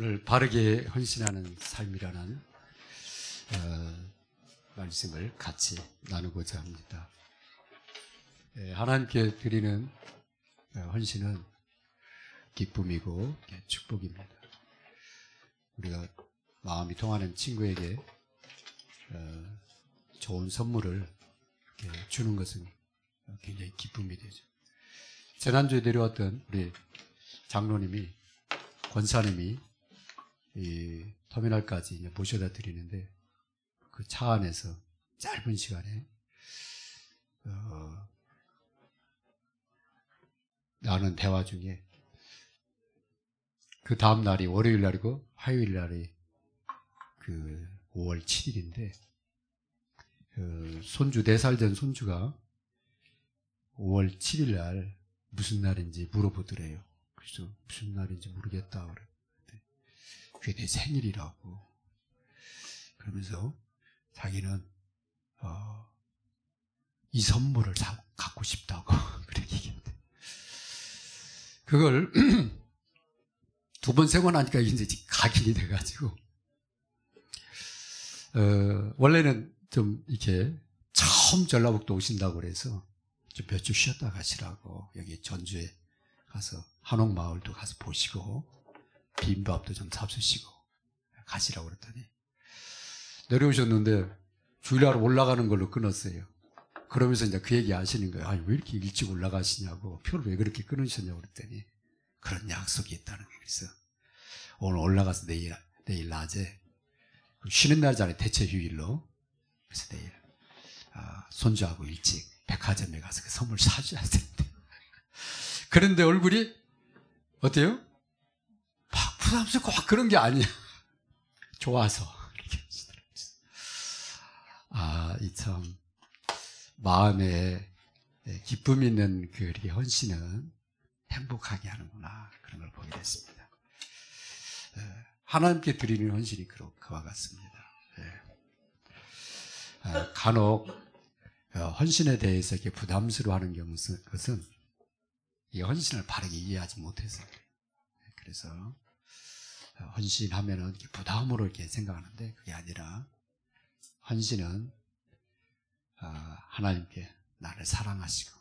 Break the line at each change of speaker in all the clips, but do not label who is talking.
오늘 바르게 헌신하는 삶이라는 말씀을 같이 나누고자 합니다. 하나님께 드리는 헌신은 기쁨이고 축복입니다. 우리가 마음이 통하는 친구에게 좋은 선물을 주는 것은 굉장히 기쁨이 되죠. 지난주에 내려왔던 우리 장로님이, 권사님이 이 터미널까지 이제 모셔다 드리는데, 그 차 안에서 짧은 시간에 나눈 대화 중에 그 다음 날이 월요일 날이고 화요일 날이 그 5월 7일인데 손주 4살 된 손주가 5월 7일 날 무슨 날인지 물어보더래요. 그래서 무슨 날인지 모르겠다 그래. 그게 내 생일이라고. 그러면서 자기는 이 선물을 갖고 싶다고 그렇게 얘기했대. 그걸 두 번 세고 나니까 이제 각인이 돼가지고 원래는 좀 이렇게 처음 전라북도 오신다고 그래서 좀 몇 주 쉬었다 가시라고, 여기 전주에 가서 한옥마을도 가서 보시고 비빔밥도 좀 사주시고 가시라고 그랬더니 내려오셨는데 주일날 올라가는 걸로 끊었어요. 그러면서 이제 그 얘기 하시는 거예요. 아니, 왜 이렇게 일찍 올라가시냐고, 표를 왜 그렇게 끊으셨냐고 그랬더니 그런 약속이 있다는 거예요. 그래서 오늘 올라가서 내일 낮에, 쉬는 날이잖아요, 대체 휴일로. 그래서 내일 손주하고 일찍 백화점에 가서 그 선물 사줘야 되는데. 그런데 얼굴이 어때요? 막 부담스럽고 막 그런 게 아니야. 좋아서. 이 참 마음에 기쁨 있는 그 헌신은 행복하게 하는구나, 그런 걸 보게 됐습니다. 하나님께 드리는 헌신이 그와 같습니다. 간혹 헌신에 대해서 이렇게 부담스러워하는 것은 이 헌신을 바르게 이해하지 못해서 그래요. 그래서 헌신하면은 이렇게 부담으로 이렇게 생각하는데, 그게 아니라 헌신은 하나님께 나를 사랑하시고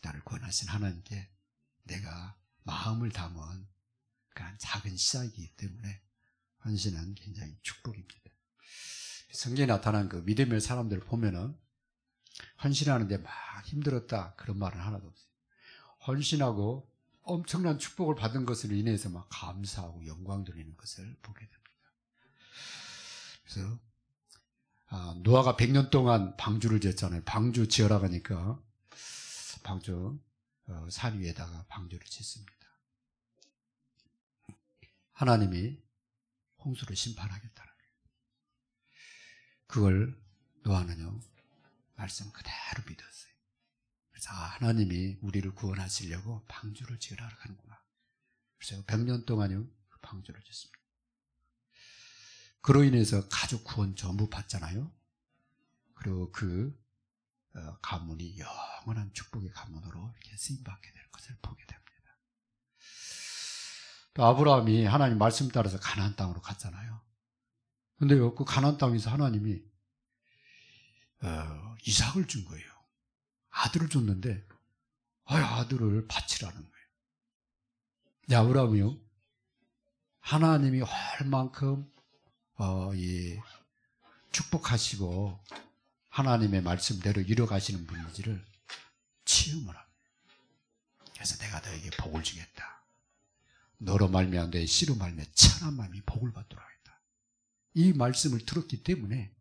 나를 구원하신 하나님께 내가 마음을 담은 그런 작은 시작이기 때문에 헌신은 굉장히 축복입니다. 성경에 나타난 그 믿음의 사람들을 보면은 헌신하는데 막 힘들었다 그런 말은 하나도 없어요. 헌신하고 엄청난 축복을 받은 것으로 인해서 막 감사하고 영광 돌리는 것을 보게 됩니다. 그래서 노아가 100년 동안 방주를 지었잖아요. 방주 지으라고 하니까 방주 산 위에다가 방주를 짓습니다. 하나님이 홍수를 심판하겠다는 거예요. 그걸 노아는요, 말씀 그대로 믿었어요. 그래서 하나님이 우리를 구원하시려고 방주를 지으라고 하는구나. 그래서 100년 동안요 그 방주를 짓습니다. 그로 인해서 가족 구원 전부 받잖아요. 그리고 그 가문이 영원한 축복의 가문으로 이렇게 쓰임받게 되는 것을 보게 됩니다. 또 아브라함이 하나님 말씀 따라서 가나안 땅으로 갔잖아요. 근데 그 가나안 땅에서 하나님이 이삭을 준 거예요. 아들을 줬는데 아들을 바치라는 거예요. 근데 아브라함이요, 하나님이 얼만큼 축복하시고 하나님의 말씀대로 이뤄가시는 분인지를 체험을 합니다. 그래서 내가 너에게 복을 주겠다. 너로 말미암아 내 씨로 말미암아 천한 만민이 복을 받도록 하겠다. 이 말씀을 들었기 때문에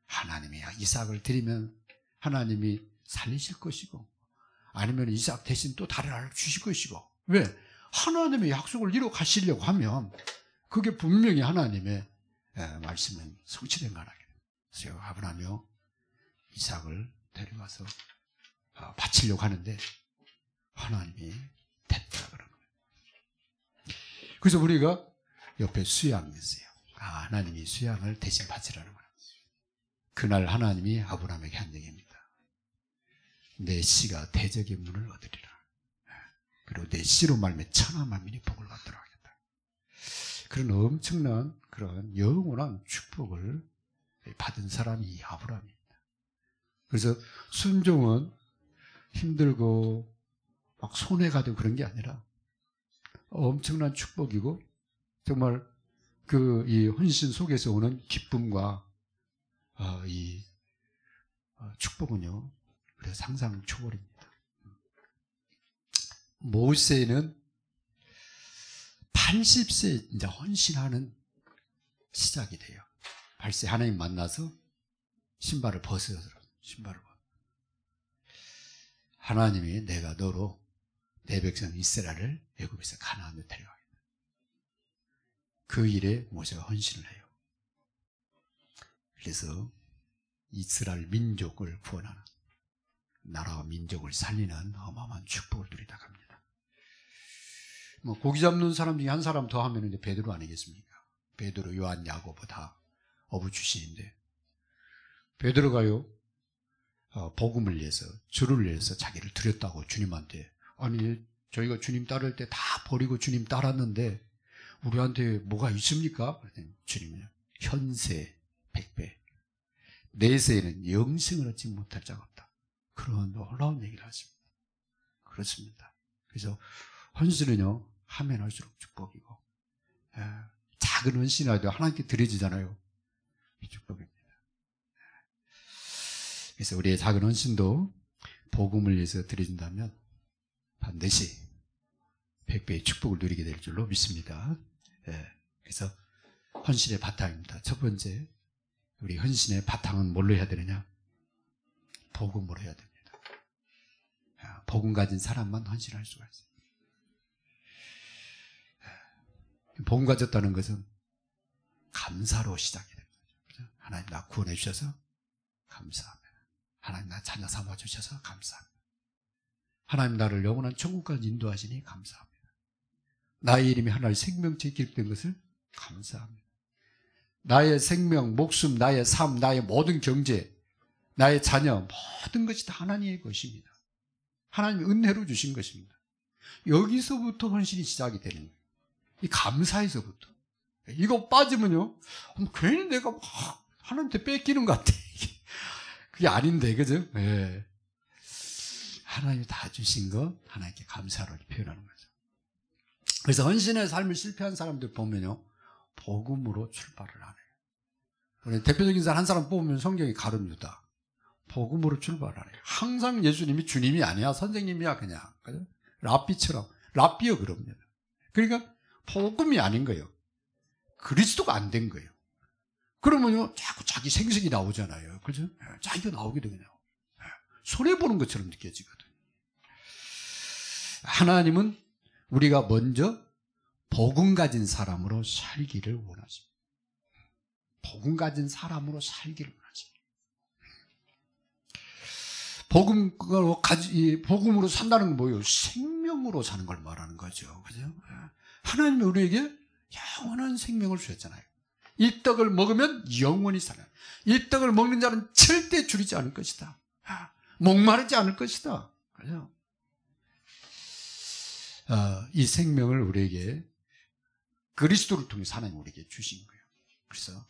하나님이 이삭을 드리면 하나님이 살리실 것이고, 아니면 이삭 대신 또 다른 아를 주실 것이고, 왜? 하나님의 약속을 이뤄 가시려고 하면 그게 분명히 하나님의 말씀은 성취된 거라고. 그래서 아브라함이요 이삭을 데려가서 바치려고 하는데 하나님이 됐다 그러는 거예요. 그래서 우리가 옆에 수양이 있어요. 하나님이 수양을 대신 바치라는 거예요. 그날 하나님이 아브라함에게 한 얘기입니다. 내 씨가 대적의 문을 얻으리라. 그리고 내 씨로 말미암아 천하 만민이 복을 받도록 하겠다. 그런 엄청난 그런 영원한 축복을 받은 사람이 이 아브라함입니다. 그래서 순종은 힘들고 막 손해가 되고 그런 게 아니라 엄청난 축복이고 정말 이 헌신 속에서 오는 기쁨과 이 축복은요, 그래서 상상 초월입니다. 모세는 80세 이제 헌신하는 시작이 돼요. 80세 하나님 만나서 신발을 벗어요. 신발을 벗어. 하나님이 내가 너로 내 백성 이스라엘을 애굽에서 가나안으로 데려가겠다. 그 일에 모세가 헌신을 해요. 그래서 이스라엘 민족을 구원하는, 나라와 민족을 살리는 어마어마한 축복을 누리다 갑니다. 고기 잡는 사람 중에 한 사람 더 하면 이제 베드로 아니겠습니까? 베드로, 요한, 야고보 다 어부 출신인데, 베드로가요, 복음을 위해서, 주를 위해서 자기를 드렸다고 주님한테, 아니 저희가 주님 따를 때 다 버리고 주님 따랐는데 우리한테 뭐가 있습니까? 주님은 현세 100배, 내세에는 영생을 얻지 못할 자가 없다. 그런 놀라운 얘기를 하십니다. 그렇습니다. 그래서 헌신은요, 하면 할수록 축복이고, 작은 헌신이라도 하나님께 드려지잖아요. 이 축복입니다. 그래서 우리의 작은 헌신도 복음을 위해서 드려진다면 반드시 100배의 축복을 누리게 될 줄로 믿습니다. 그래서 헌신의 바탕입니다. 첫 번째, 우리 헌신의 바탕은 뭘로 해야 되느냐? 복음으로 해야 됩니다. 복음 가진 사람만 헌신할 수가 있어요. 복음 가졌다는 것은 감사로 시작이 됩니다. 하나님 나 구원해 주셔서 감사합니다. 하나님 나 자녀 삼아 주셔서 감사합니다. 하나님 나를 영원한 천국까지 인도하시니 감사합니다. 나의 이름이 하나의 생명체에 기록된 것을 감사합니다. 나의 생명, 목숨, 나의 삶, 나의 모든 경제, 나의 자녀, 모든 것이 다 하나님의 것입니다. 하나님이 은혜로 주신 것입니다. 여기서부터 헌신이 시작이 되는 거예요. 이 감사에서부터. 이거 빠지면요, 괜히 내가 막 하나님한테 뺏기는 것 같아. 그게 아닌데, 그죠? 네. 하나님이 다 주신 거 하나님께 감사로 표현하는 거죠. 그래서 헌신의 삶을 실패한 사람들 보면요, 복음으로 출발을 안 해요. 대표적인 사람 한 사람 뽑으면 성경이 가룟 유다. 복음으로 출발을 안 해요. 항상 예수님이 주님이 아니야, 선생님이야, 그냥. 그죠? 랍비처럼. 랍비요, 그럼요. 그러니까 복음이 아닌 거예요. 그리스도가 안 된 거예요. 그러면요, 자꾸 자기 생색이 나오잖아요. 그죠? 자기가 나오게 되거든요. 손해보는 것처럼 느껴지거든요. 하나님은 우리가 먼저 복음 가진 사람으로 살기를 원하십니다. 복음 가진 사람으로 살기를 원하십니다. 복음으로 산다는 건 뭐예요? 생명으로 사는 걸 말하는 거죠. 그죠? 하나님이 우리에게 영원한 생명을 주셨잖아요. 이 떡을 먹으면 영원히 살아요. 이 떡을 먹는 자는 절대 줄이지 않을 것이다. 목마르지 않을 것이다. 그죠? 이 생명을 우리에게 그리스도를 통해서 하나님 우리에게 주신 거예요. 그래서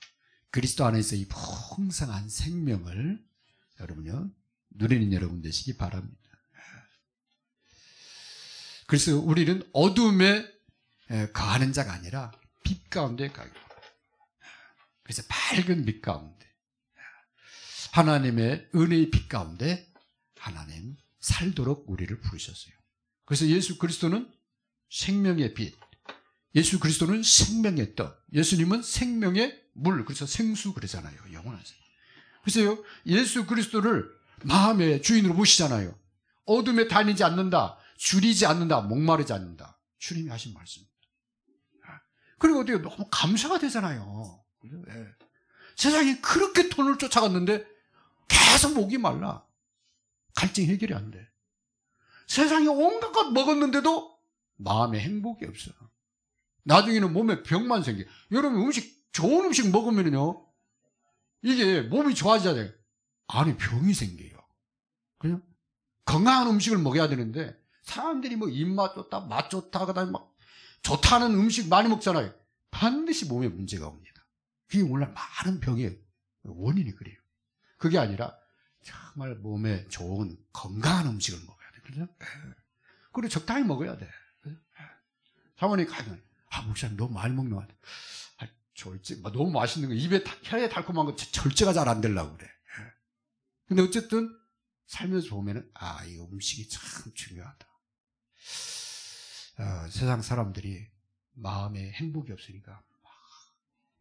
그리스도 안에서 이 풍성한 생명을 여러분요, 누리는 여러분 되시기 바랍니다. 그래서 우리는 어둠에 거하는 자가 아니라 빛 가운데 가요. 그래서 밝은 빛 가운데, 하나님의 은혜의 빛 가운데 하나님 살도록 우리를 부르셨어요. 그래서 예수 그리스도는 생명의 빛, 예수 그리스도는 생명의 떡, 예수님은 생명의 물, 그래서 생수 그러잖아요. 영원한 생. 그래서 예수 그리스도를 마음의 주인으로 모시잖아요. 어둠에 다니지 않는다, 줄이지 않는다, 목마르지 않는다. 주님이 하신 말씀입니다. 그리고 어떻게 너무 감사가 되잖아요. 네. 세상에 그렇게 돈을 쫓아갔는데 계속 목이 말라. 갈증 해결이 안 돼. 세상에 온갖 것 먹었는데도 마음에 행복이 없어. 나중에는 몸에 병만 생겨. 여러분 좋은 음식 먹으면요, 이게 몸이 좋아지잖아요. 안에 병이 생겨요. 그죠? 건강한 음식을 먹어야 되는데 사람들이 뭐 입맛 좋다, 맛 좋다, 그다음에 막 좋다는 음식 많이 먹잖아요. 반드시 몸에 문제가 옵니다. 그게 오늘날 많은 병의 원인이 그래요. 그게 아니라 정말 몸에 좋은 건강한 음식을 먹어야 돼. 그죠? 그리고 적당히 먹어야 돼. 사모님 가면, 목사님 너무 많이 먹는 것 같아. 절제, 너무 맛있는 거, 혀에 달콤한 거 절제가 잘 안 되려고 그래. 근데 어쨌든 살면서 보면은, 이 음식이 참 중요하다. 세상 사람들이 마음에 행복이 없으니까 막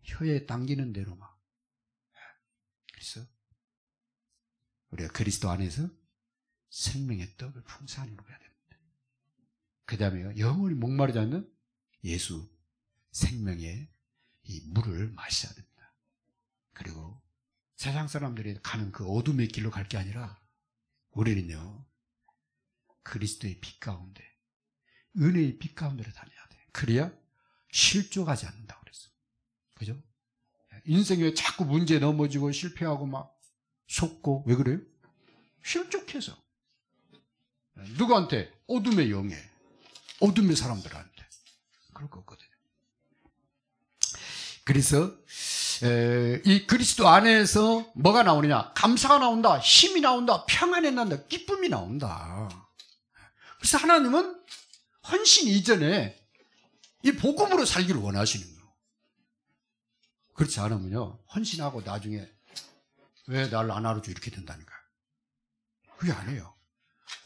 혀에 당기는 대로 막. 그래서 우리가 그리스도 안에서 생명의 떡을 풍성히 먹어야 됩니다. 그 다음에 영원히 목마르지 않는 예수 생명의 이 물을 마셔야 됩니다. 그리고 세상 사람들이 가는 그 어둠의 길로 갈 게 아니라 우리는요, 그리스도의 빛 가운데, 은혜의 빛 가운데로 다녀야 돼. 그래야 실족하지 않는다고 그랬어. 그죠? 인생에 자꾸 문제에 넘어지고 실패하고 막 속고, 왜 그래요? 실족해서. 누구한테? 어둠의 영에, 어둠의 사람들한테. 그럴 거 없거든요. 그래서 이 그리스도 안에서 뭐가 나오느냐? 감사가 나온다, 힘이 나온다, 평안이 나온다, 기쁨이 나온다. 그래서 하나님은 헌신 이전에 이 복음으로 살기를 원하시는 거예요. 그렇지 않으면요, 헌신하고 나중에 왜 나를 안 알아줘 이렇게 된다니까요. 그게 아니에요.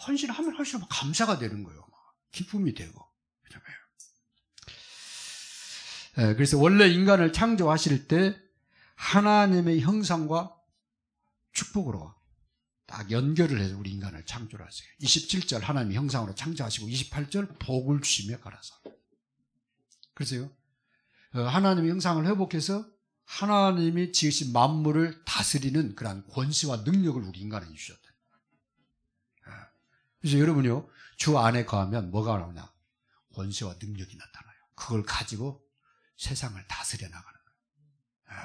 헌신하면 할수록 감사가 되는 거예요. 기쁨이 되고. 그래서 원래 인간을 창조하실 때 하나님의 형상과 축복으로 딱 연결을 해서 우리 인간을 창조를 하세요. 27절 하나님의 형상으로 창조하시고 28절 복을 주시며 가라사. 그래서요, 하나님의 형상을 회복해서 하나님이 지으신 만물을 다스리는 그런 권세와 능력을 우리 인간에게 주셨다. 그래서 여러분요, 주 안에 거하면 뭐가 나오냐? 권세와 능력이 나타나요. 그걸 가지고 세상을 다스려 나가는 거예요.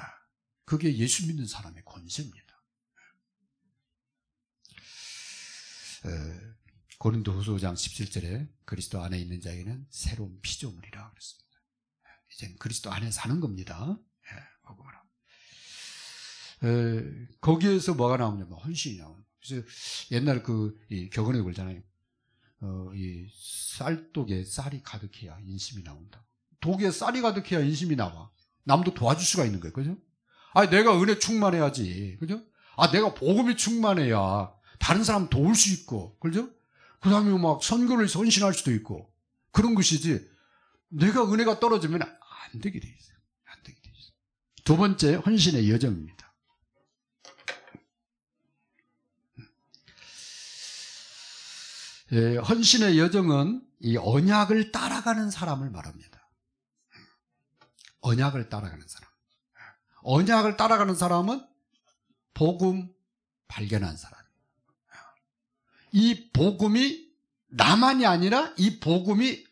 그게 예수 믿는 사람의 권세입니다. 고린도후서 5장 17절에 그리스도 안에 있는 자에게는 새로운 피조물이라 그랬습니다. 이제는 그리스도 안에 사는 겁니다. 거기에서 뭐가 나오냐면 헌신이 나오는. 그래서 옛날 이 격언에 그러잖아요. 이 쌀독에 쌀이 가득해야 인심이 나온다. 독에 쌀이 가득해야 인심이 나와. 남도 도와줄 수가 있는 거예요. 그죠? 내가 은혜 충만해야지. 그죠? 내가 복음이 충만해야 다른 사람 도울 수 있고. 그죠? 그 다음에 막 선교를 헌신할 수도 있고. 그런 것이지. 내가 은혜가 떨어지면 안 되게 돼 있어요. 안 되게 돼 있어요. 두 번째, 헌신의 여정입니다. 헌신의 여정은 이 언약을 따라가는 사람을 말합니다. 언약을 따라가는 사람. 언약을 따라가는 사람은 복음 발견한 사람. 이 복음이 나만이 아니라 이 복음이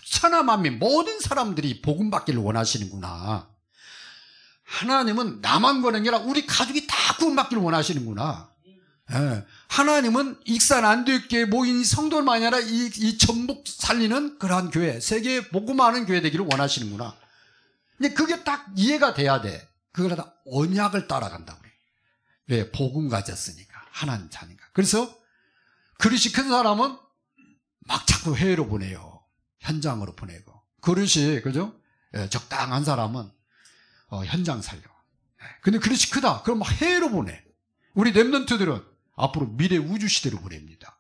천하만민 모든 사람들이 복음 받기를 원하시는구나. 하나님은 나만 구하는 게 아니라 우리 가족이 다 구원 받기를 원하시는구나. 하나님은 익산 안되교회에 모인 성도만이 아니라 이 전국 살리는 그러한 교회, 세계에 복음하는 교회 되기를 원하시는구나. 근데 그게 딱 이해가 돼야 돼. 그걸 다 언약을 따라간다고 그래. 왜? 복음 가졌으니까. 하나님 자니까. 그래서 그릇이 큰 사람은 막 자꾸 해외로 보내요. 현장으로 보내고. 그릇이, 그죠? 적당한 사람은 현장 살려. 근데 그릇이 크다. 그럼 막 해외로 보내. 우리 렘넌트들은 앞으로 미래 우주 시대로 보냅니다.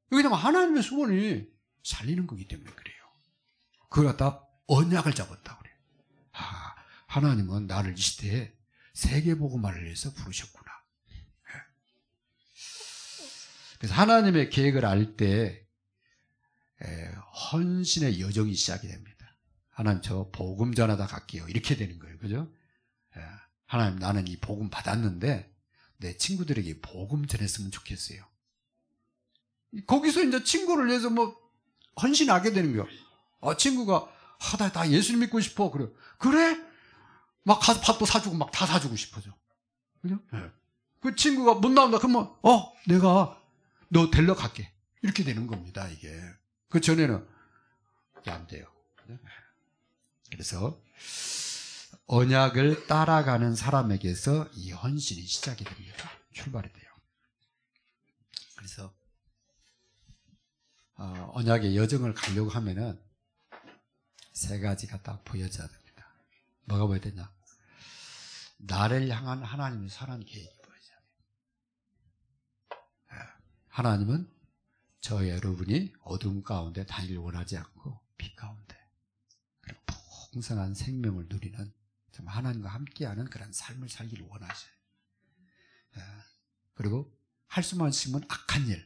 왜냐면 하나님의 소원이 살리는 거기 때문에 그래요. 그걸 갖다 언약을 잡았다고 그래요. 하나님은 나를 이 시대에 세계복음화를 위해서 부르셨구나. 그래서 하나님의 계획을 알 때 헌신의 여정이 시작이 됩니다. 하나님, 저 복음 전하다 갈게요. 이렇게 되는 거예요. 그죠? 하나님, 나는 이 복음 받았는데 내 친구들에게 복음 전했으면 좋겠어요. 거기서 이제 친구를 위해서 헌신하게 되는 거예요. 친구가 나 예수님 믿고 싶어. 그래? 막 가서 밥도 사주고 막 다 사주고 싶어져. 그죠? 그 친구가 못 나온다. 그러면 내가 너 데리러 갈게. 이렇게 되는 겁니다. 이게. 그 전에는 이게 안 돼요. 그래서 언약을 따라가는 사람에게서 이 헌신이 시작이 됩니다. 출발이 돼요. 그래서 언약의 여정을 가려고 하면은 세 가지가 딱 보여져야 됩니다. 뭐가 보여야 되냐? 나를 향한 하나님의 선한 계획이 보여져야 돼요. 하나님은 저 여러분이 어둠 가운데 다니길 원하지 않고 빛 가운데 그리고 풍성한 생명을 누리는 정말 하나님과 함께하는 그런 삶을 살기를 원하셔요. 그리고 할 수만 있으면 악한 일,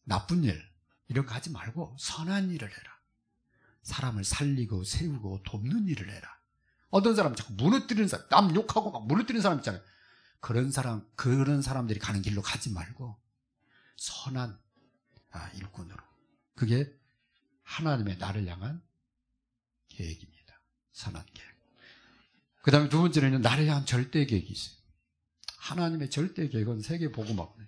나쁜 일 이런 거 하지 말고 선한 일을 해라. 사람을 살리고 세우고 돕는 일을 해라. 어떤 사람은 자꾸 무너뜨리는 사람, 남 욕하고 막 무너뜨리는 사람 있잖아요. 그런 사람들이 가는 길로 가지 말고 선한 일꾼으로. 그게 하나님의 나를 향한 계획입니다. 선한 계획. 그 다음에 두 번째는 나를 향한 절대 계획이 있어요. 하나님의 절대 계획은 세계 복음화거든요.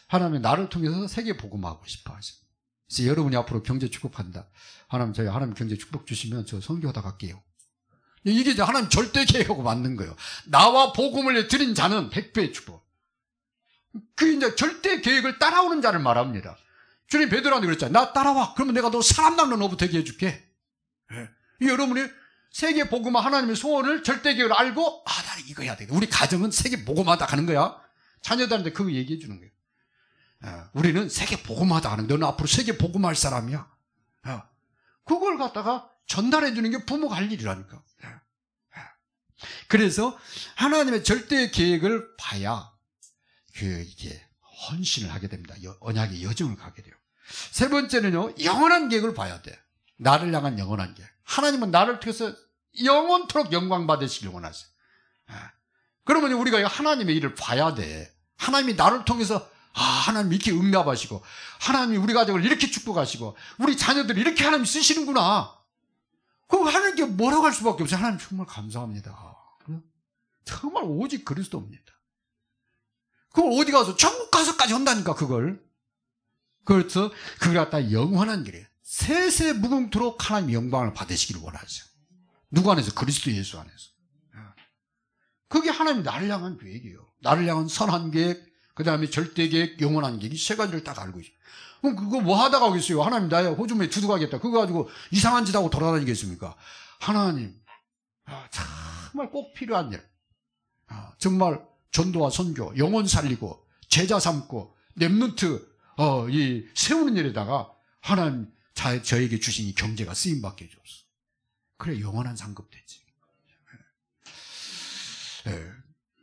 하나님이 나를 통해서 세계 복음화하고 싶어 하셔. 그래서 여러분이 앞으로 경제 축복한다. 하나님 경제 축복 주시면 저 선교하다 갈게요. 이게 이제 하나님 절대 계획하고 맞는 거예요. 나와 복음을 드린 자는 100배의 축복. 그 이제 절대 계획을 따라오는 자를 말합니다. 주님 베드로한테 그랬잖아요. 나 따라와. 그러면 내가 너 사람 낚는 어부 되게 해줄게. 네. 여러분이 세계 복음화 하나님의 소원을 절대 계획을 알고 나는 이거 해야 돼. 우리 가정은 세계 복음화다 가는 거야. 자녀들한테 그거 얘기해 주는 거예요. 우리는 세계 복음화다 하는 거야. 너는 앞으로 세계 복음화할 사람이야. 그걸 갖다가 전달해 주는 게 부모가 할 일이라니까. 그래서 하나님의 절대 계획을 봐야 이게 헌신을 하게 됩니다. 언약의 여정을 가게 돼요. 세 번째는요, 영원한 계획을 봐야 돼. 나를 향한 영원한 계획. 하나님은 나를 통해서 영원토록 영광 받으시길 원하세요. 그러면 우리가 하나님의 일을 봐야 돼. 하나님이 나를 통해서 하나님 이렇게 응답하시고, 하나님이 우리 가족을 이렇게 축복하시고, 우리 자녀들을 이렇게 하나님 쓰시는구나. 그거 하나님께 뭐라고 할 수밖에 없어요. 하나님 정말 감사합니다. 정말 오직 그리스도입니다. 그걸 어디 가서 천국 가서까지 한다니까 그걸. 그래서 그걸 갖다 영원한 길이에요. 세세 무궁토록 하나님 영광을 받으시기를 원하죠. 누구 안에서? 그리스도 예수 안에서. 그게 하나님이 나를 향한 계획이에요. 나를 향한 선한 계획, 그 다음에 절대 계획, 영원한 계획, 이 세 가지를 딱 알고 있어요. 그럼 그거 뭐 하다가 오겠어요? 하나님 나의 호주머니에 두고 가겠다. 그거 가지고 이상한 짓 하고 돌아다니겠습니까? 하나님, 정말 꼭 필요한 일. 정말 전도와 선교, 영혼 살리고, 제자 삼고, 렘넌트, 이 세우는 일에다가 하나님 저에게 주신 이 경제가 쓰임받게 해줬어. 그래, 영원한 상급 되지.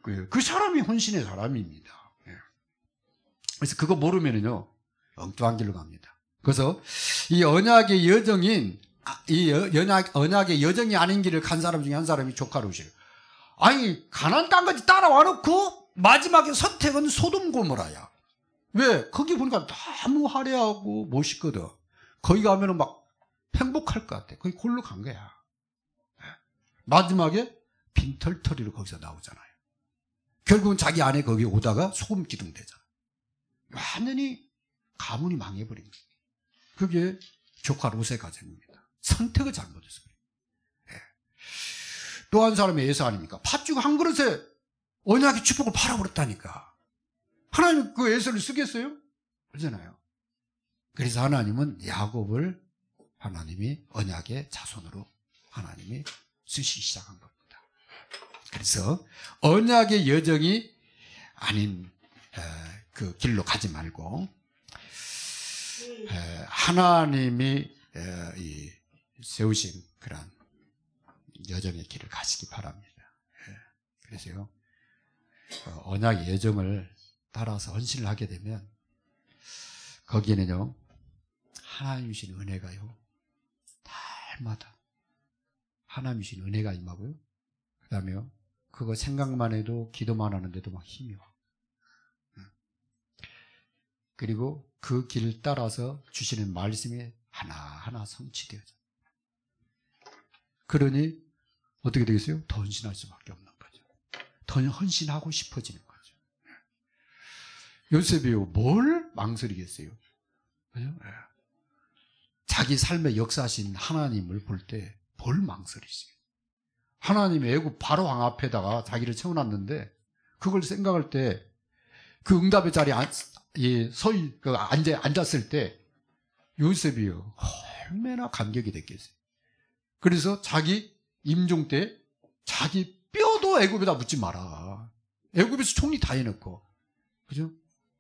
그 사람이 헌신의 사람입니다. 그래서 그거 모르면은요, 엉뚱한 길로 갑니다. 그래서 이 언약의 여정인, 언약의 여정이 아닌 길을 간 사람 중에 한 사람이 조카로시에요. 아니, 가나안 땅까지 따라와 놓고 마지막에 선택은 소돔 고모라야. 왜? 거기 보니까 너무 화려하고 멋있거든. 거기 가면은 막 행복할 것 같아. 거기 골로 간 거야. 마지막에 빈털터리로 거기서 나오잖아요. 결국은 자기 아내 거기 오다가 소금 기둥 되잖아. 완전히 가문이 망해버린 거예요. 그게 조카 롯의 가정입니다. 선택을 잘못해서 그래요. 또 한 사람의 예서 아닙니까? 팥죽 한 그릇에 언약의 축복을 팔아버렸다니까. 하나님 그 예서를 쓰겠어요? 그러잖아요. 그래서 하나님은 야곱을 하나님이 언약의 자손으로 하나님이 쓰시기 시작한 겁니다. 그래서 언약의 여정이 아닌 그 길로 가지 말고 하나님이 세우신 그런 여정의 길을 가시기 바랍니다. 그래서요, 언약의 여정을 따라서 헌신을 하게 되면 거기에는요, 하나님 주신 은혜가요, 날마다 하나님 주신 은혜가 임하고요, 그 다음에요, 그거 생각만 해도 기도만 하는데도 막 힘이 와. 그리고 그 길 따라서 주시는 말씀이 하나하나 성취되어져. 그러니 어떻게 되겠어요? 더 헌신할 수밖에 없는 거죠. 더 헌신하고 싶어지는 거죠. 요셉이요, 뭘 망설이겠어요? 그죠? 자기 삶의 역사하신 하나님을 볼 때 뭘 망설이지? 하나님의 애굽 바로 왕 앞에다가 자기를 채워놨는데 그걸 생각할 때 그 응답의 자리에 앉았을 때 요셉이요 얼마나 감격이 됐겠어요. 그래서 자기 임종 때 자기 뼈도 애굽에다 묻지 마라. 애굽에서 총리 다 해놓고, 그죠?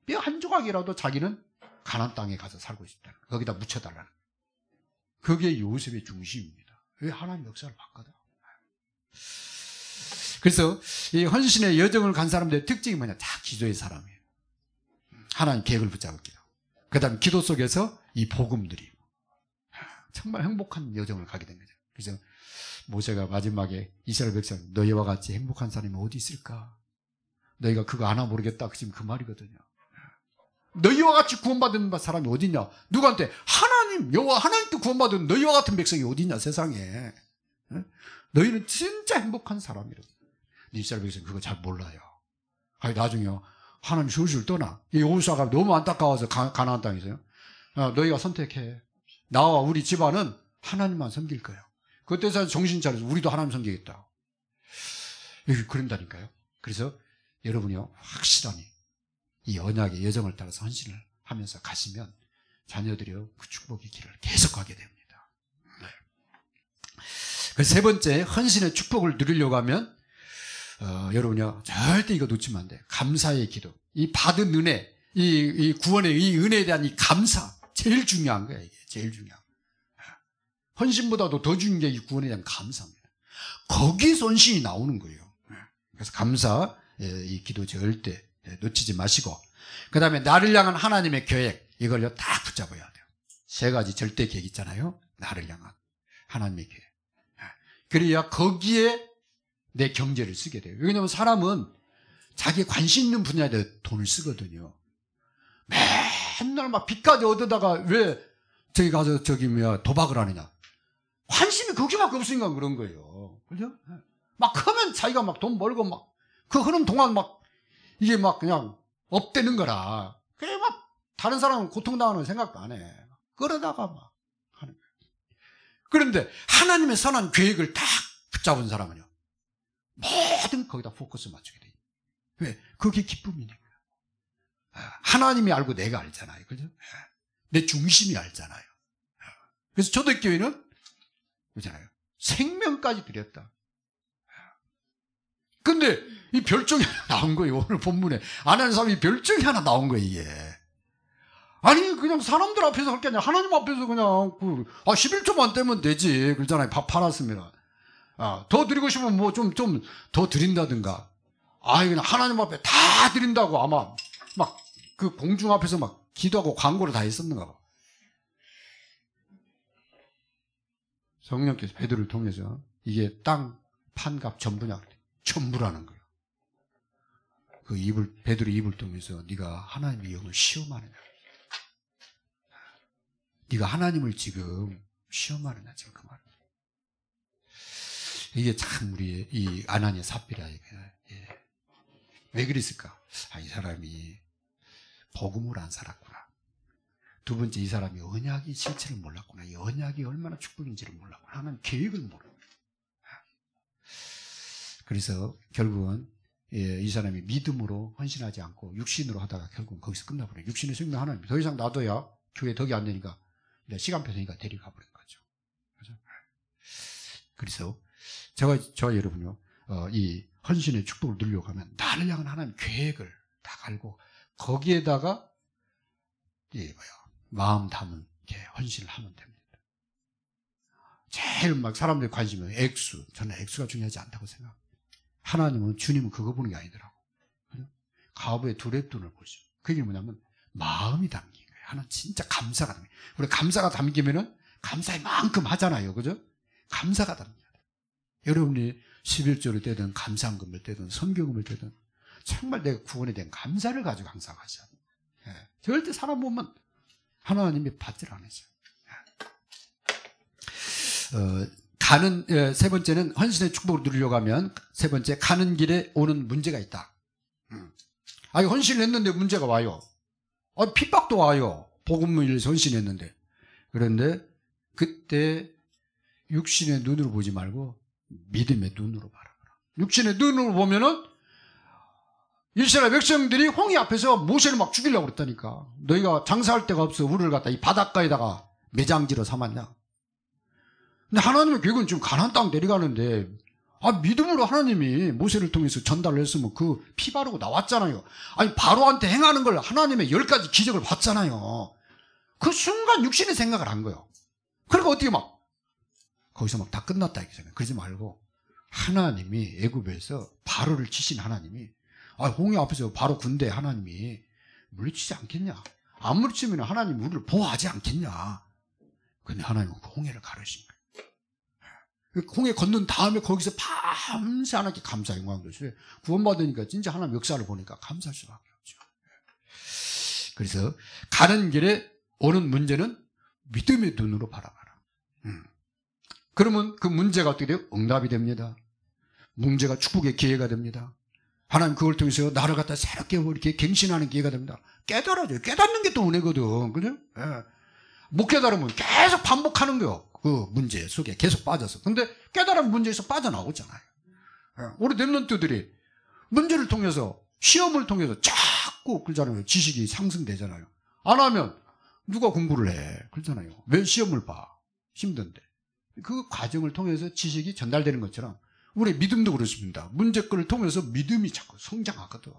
뼈 한 조각이라도 자기는 가나안 땅에 가서 살고 싶다. 거기다 묻혀달라는. 그게 요셉의 중심입니다. 왜 하나님 역사를 바꿔다? 그래서 이 헌신의 여정을 간 사람들의 특징이 뭐냐? 다 기도의 사람이에요. 하나님 계획을 붙잡을 기도. 그 다음에 기도 속에서 이 복음 누리고 정말 행복한 여정을 가게 된 거죠. 그래서 모세가 마지막에 이스라엘 백성 너희와 같이 행복한 사람이 어디 있을까? 너희가 그거 아나 모르겠다. 지금 그 말이거든요. 너희와 같이 구원받은 사람이 어디 있냐? 누구한테? 하나님, 여호와 하나님께 구원받은 너희와 같은 백성이 어디 있냐 세상에. 너희는 진짜 행복한 사람이라고. 이스라엘 백성이 그거 잘 몰라요. 아니 나중에요. 하나님 슬슬 떠나. 이 여호수아가 너무 안타까워서 가나안 땅에서요. 너희가 선택해. 나와 우리 집안은 하나님만 섬길 거예요. 그때서 정신 차려서 우리도 하나님 섬기겠다. 그런다니까요. 그래서 여러분이요 확실하니 이 언약의 여정을 따라서 헌신을 하면서 가시면 자녀들이요 그 축복의 길을 계속 가게 됩니다. 네. 그 세 번째 헌신의 축복을 누리려고 하면 여러분요 절대 이거 놓치면 안 돼요. 감사의 기도. 이 받은 은혜, 이 구원의 이 은혜에 대한 이 감사 제일 중요한 거예요. 이게 제일 중요한 거예요. 헌신보다도 더 중요한 게 이 구원에 대한 감사입니다. 거기서 헌신이 나오는 거예요. 그래서 감사 이 기도 절대 놓치지 마시고, 그 다음에 나를 향한 하나님의 계획 이걸요 딱 붙잡아야 돼요. 세 가지 절대 계획 있잖아요. 나를 향한 하나님의 계획. 그래야 거기에 내 경제를 쓰게 돼요. 왜냐하면 사람은 자기 관심 있는 분야에 돈을 쓰거든요. 맨날 막 빚까지 얻어다가 왜 저기 가서 도박을 하느냐. 관심이 거기밖에 없으니까 그런 거예요. 그죠? 막 크면 자기가 막 돈 벌고 막 그 흐름 동안 막 이게 막 그냥 업되는 거라. 그래 막 다른 사람은 고통당하는 생각도 안 해. 그러다가 막 하는 거예요. 그런데 하나님의 선한 계획을 딱 붙잡은 사람은요. 모든 거기다 포커스 맞추게 돼요. 왜? 그게 기쁨이니까. 하나님이 알고 내가 알잖아요. 그죠? 내 중심이 알잖아요. 그래서 초대교회는 그렇잖아요. 생명까지 드렸다. 근데 이 별종이 하나 나온 거예요. 오늘 본문에 안 하는 사람이 별종이 하나 나온 거예요. 이게. 아니 그냥 사람들 앞에서 할 게 아니라 하나님 앞에서 그냥 11조만 떼면 되지. 그러잖아요. 밥 팔았습니다. 더 드리고 싶으면 뭐 좀 더 드린다든가. 그냥 하나님 앞에 다 드린다고 아마 막 그 공중 앞에서 막 기도하고 광고를 다 했었는가 봐. 성령께서 베드로를 통해서 이게 땅 판값 전부냐 그래. 전부라는 거예요. 그 베드로 입을 통해서 네가 하나님의 영을 시험하느냐. 네가 하나님을 지금 시험하느냐 지금 그 말. 이게 참 우리 이 아나니아 삽비라 왜 그랬을까? 이 사람이 복음을 안 살았구나. 두 번째 이 사람이 언약의 실체를 몰랐구나. 이 언약이 얼마나 축복인지를 몰랐구나. 하나님 계획을 모르는. 그래서 결국은 이 사람이 믿음으로 헌신하지 않고 육신으로 하다가 결국은 거기서 끝나버려요. 육신의 생명 하나님. 더 이상 놔둬야 교회 덕이 안 되니까 시간표 되니까 데리고 가버린 거죠. 그렇죠? 그래서 저와 여러분요, 이 헌신의 축복을 누리려고 하면 나를 향한 하나님 계획을 딱 알고 거기에다가 마음 담은 헌신을 하면 됩니다. 제일 막 사람들이 관심은 액수. 저는 액수가 중요하지 않다고 생각합니다. 하나님은 주님은 그거 보는 게 아니더라고. 가부의 두랩돈을 보죠. 그게 뭐냐면 마음이 담긴 거예요. 하나는 진짜 감사가 담긴 거예요. 우리 감사가 담기면은 감사의 만큼 하잖아요. 그죠? 감사가 담겨야 돼요. 여러분이 11조를 떼든 감사금을 떼든 선교금을 떼든 정말 내가 구원에 대한 감사를 가지고 항상 하셔야 돼요. 절대 사람 보면 하나님이 받질 않으세요. 세 번째는 헌신의 축복을 누리려고 하면 세 번째 가는 길에 오는 문제가 있다. 헌신을 했는데 문제가 와요. 핍박도 와요. 복음을 위해서 헌신했는데. 그런데 그때 육신의 눈으로 보지 말고 믿음의 눈으로 바라보라. 육신의 눈으로 보면은 이스라엘 백성들이 홍해 앞에서 모세를 막 죽이려고 그랬다니까. 너희가 장사할 데가 없어 우리를 갖다 이 바닷가에다가 매장지로 삼았냐. 근데 하나님의 계획은 지금 가나안 땅 내려가는데 믿음으로 하나님이 모세를 통해서 전달을 했으면 그 피 바르고 나왔잖아요. 아니 바로한테 행하는 걸 하나님의 10가지 기적을 봤잖아요. 그 순간 육신의 생각을 한 거예요. 그러니까 어떻게 막 거기서 막 다 끝났다 이렇게 생각해. 그러지 말고 하나님이 애굽에서 바로를 치신 하나님이 홍해 앞에서 바로 군대 하나님이 물리치지 않겠냐. 안 물리치면 하나님 우리를 보호하지 않겠냐. 근데 하나님은 그 홍해를 가르신 거예요. 홍해 건넌 다음에 거기서 밤새 하나님께 감사 영광 돌려요. 구원받으니까 진짜 하나님 역사를 보니까 감사할 수밖에 없죠. 그래서 가는 길에 오는 문제는 믿음의 눈으로 바라봐라. 그러면 그 문제가 어떻게 돼요? 응답이 됩니다. 문제가 축복의 기회가 됩니다. 하나님 그걸 통해서 나를 갖다 새롭게 이렇게 갱신하는 기회가 됩니다. 깨달아져요. 깨닫는 게 또 은혜거든. 그죠? 예. 못 깨달으면 계속 반복하는 거예요. 그 문제 속에 계속 빠져서. 근데 깨달은 문제에서 빠져나오잖아요. 예. 우리 랩런트들이 문제를 통해서, 시험을 통해서 자꾸 그러잖아요. 지식이 상승되잖아요. 안 하면 누가 공부를 해? 그러잖아요. 왜 시험을 봐? 힘든데. 그 과정을 통해서 지식이 전달되는 것처럼 우리 믿음도 그렇습니다. 문제거를 통해서 믿음이 자꾸 성장하거든.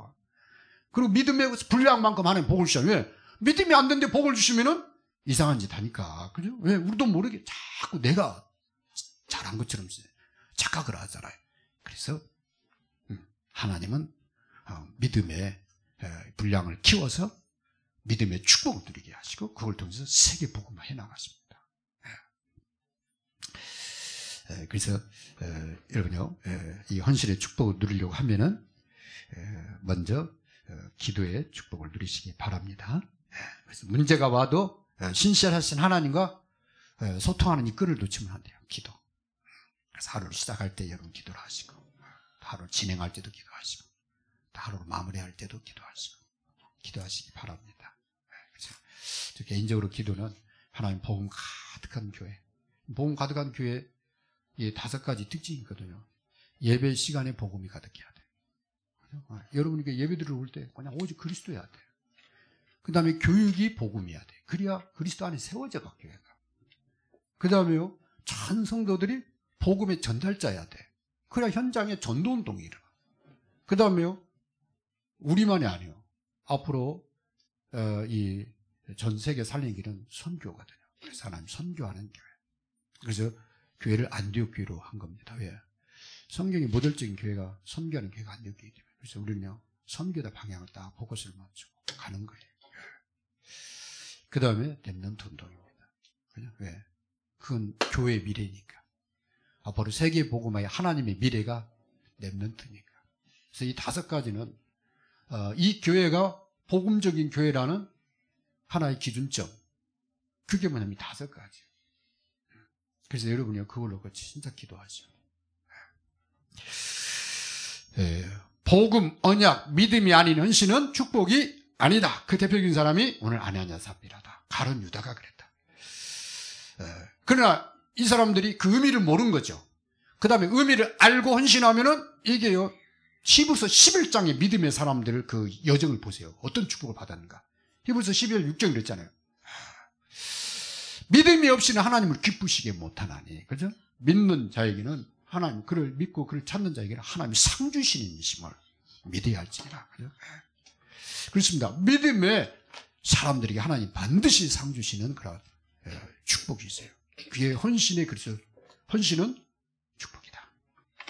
그리고 믿음의 분량만큼 하나님 복을 주셔요. 왜? 믿음이 안 되는데 복을 주시면은 이상한 짓 하니까. 그죠? 왜? 우리도 모르게 자꾸 내가 잘한 것처럼 착각을 하잖아요. 그래서 하나님은 믿음의 분량을 키워서 믿음의 축복을 누리게 하시고 그걸 통해서 세계 복음을 해나가십니다. 그래서 여러분요, 이 헌신의 축복을 누리려고 하면은 먼저 기도의 축복을 누리시기 바랍니다. 그래서 문제가 와도 신실하신 하나님과 소통하는 이 끈을 놓치면 안 돼요. 기도. 그래서 하루를 시작할 때 여러분 기도를 하시고, 하루 진행할 때도 기도하시고, 하루를 마무리할 때도 기도하시기 바랍니다. 그래서 개인적으로 기도는 하나님 복음 가득한 교회, 복음 가득한 교회 이 5가지 특징이 있거든요. 예배 시간에 복음이 가득해야 돼요. 여러분이 예배 들어올 때 그냥 오직 그리스도여야 돼요. 그 다음에 교육이 복음이어야 돼요. 그래야 그리스도 안에 세워져가 교회가. 그 다음에요, 전 성도들이 복음의 전달자여야 돼. 그래야 현장에 전도운동이 일어나. 그 다음에요, 우리만이 아니에요. 앞으로 이 전 세계 살리는 길은 선교거든요. 그래서 하나님 선교하는 교회. 그래서 교회를 안디옥 교회로 한 겁니다. 왜? 성경이 모델적인 교회가 선교하는 교회가 안디옥 교회이기 때문에. 그래서 우리는요, 선교다 방향을 딱 포커스를 맞추고 가는 거예요. 그 다음에 랩런트 운동입니다. 왜? 그건 교회의 미래니까. 앞으로 세계 복음화의 하나님의 미래가 랩런트니까. 그래서 이 5가지는 이 교회가 복음적인 교회라는 하나의 기준점. 그게 뭐냐면 이 5가지. 그래서 여러분이 그걸 놓고 진짜 기도하죠. 복음, 언약, 믿음이 아닌 헌신은 축복이 아니다. 그 대표적인 사람이 오늘 아냐냐 삽비라다. 가룟 유다가 그랬다. 그러나 이 사람들이 그 의미를 모르는 거죠. 그 다음에 의미를 알고 헌신하면은 이게요, 히브리서 11장의 믿음의 사람들을 그 여정을 보세요. 어떤 축복을 받았는가. 히브리서 12절 6절 그랬잖아요. 믿음이 없이는 하나님을 기쁘시게 못하나니. 그죠? 믿는 자에게는 하나님, 그를 믿고 그를 찾는 자에게는 하나님이 상 주시는 이심을 믿어야 할지니라. 그죠? 그렇습니다. 믿음에 사람들에게 하나님 반드시 상 주시는 그런 축복이 있어요. 그의 헌신에, 그래서 헌신은 축복이다.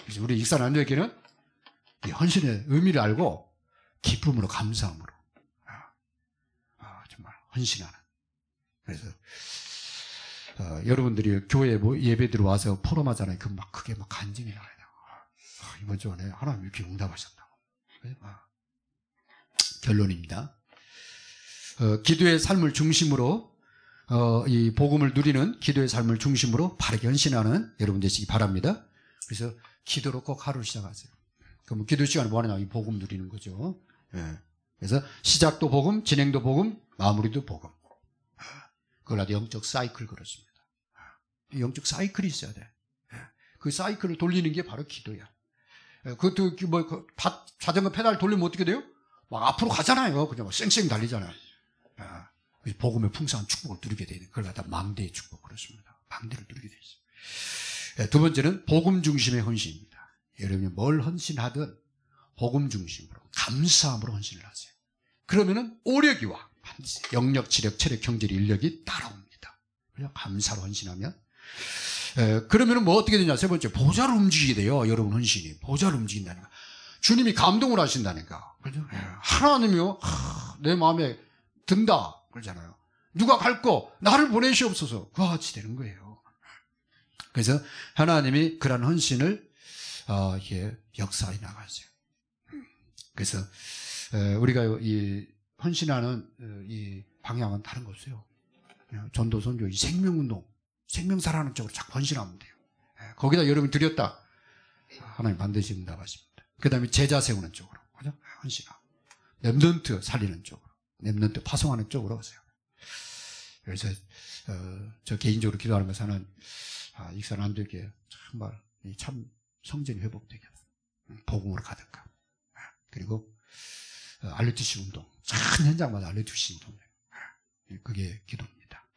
그래서 우리 익산안되에게는 이 헌신의 의미를 알고 기쁨으로, 감사함으로 정말 헌신하는. 그래서 여러분들이 교회 예배 들어와서 포럼하잖아요. 그 막 크게 막 간증이 나와요. 이번 주 안에 하나님 이렇게 응답하셨다고. 결론입니다. 기도의 삶을 중심으로 이 복음을 누리는 기도의 삶을 중심으로 바르게 헌신하는 여러분 되시기 바랍니다. 그래서 기도로 꼭 하루 시작하세요. 그럼 기도 시간에 뭐 하느냐? 이 복음 누리는 거죠. 그래서 시작도 복음, 진행도 복음, 마무리도 복음. 그걸 아주 영적 사이클 그렇습니다. 영적 사이클이 있어야 돼. 그 사이클을 돌리는 게 바로 기도야. 그것도 자전거 페달 돌리면 어떻게 돼요? 막 앞으로 가잖아요. 그냥 막 쌩쌩 달리잖아요. 복음의 풍성한 축복을 누리게 되는 그걸 갖다 망대의 축복 그렇습니다. 망대를 누리게 돼 있어요. 두 번째는 복음 중심의 헌신입니다. 여러분이 뭘 헌신하든 복음 중심으로 감사함으로 헌신을 하세요. 그러면은 오력이 와. 영력, 지력, 체력, 경제, 인력이 따라옵니다. 그냥 감사로 헌신하면 그러면은 뭐 어떻게 되냐? 세 번째, 보좌를 움직이게 돼요. 여러분 헌신이 보좌를 움직인다니까. 주님이 감동을 하신다니까. 그죠? 하나님이요, 내 마음에 든다 그러잖아요. 누가 갈고 나를 보내시옵소서. 그와 같이 되는 거예요. 그래서 하나님이 그런 헌신을 이렇게 역사해 나가세요. 그래서 우리가 이 헌신하는 이 방향은 다른 거 없어요. 전도, 선교, 이 생명운동, 생명사라는 쪽으로 자꾸 헌신하면 돼요. 거기다 여러분 드렸다. 하나님 반드시 응답하십니다. 그 다음에 제자 세우는 쪽으로. 그죠? 헌신하고. 렘넌트 살리는 쪽으로. 렘넌트 파송하는 쪽으로 하세요. 그래서, 저 개인적으로 기도하면서는, 익산안되게 정말 참 성전이 회복되게. 복음으로 가득하. 그리고, 알레투시 운동. 전 현장마다 알레투시 운동. 그게 기도입니다.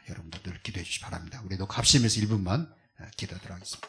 여러분들 늘 기도해 주시기 바랍니다. 우리도 갑심해서 1분만 기도하도록 하겠습니다.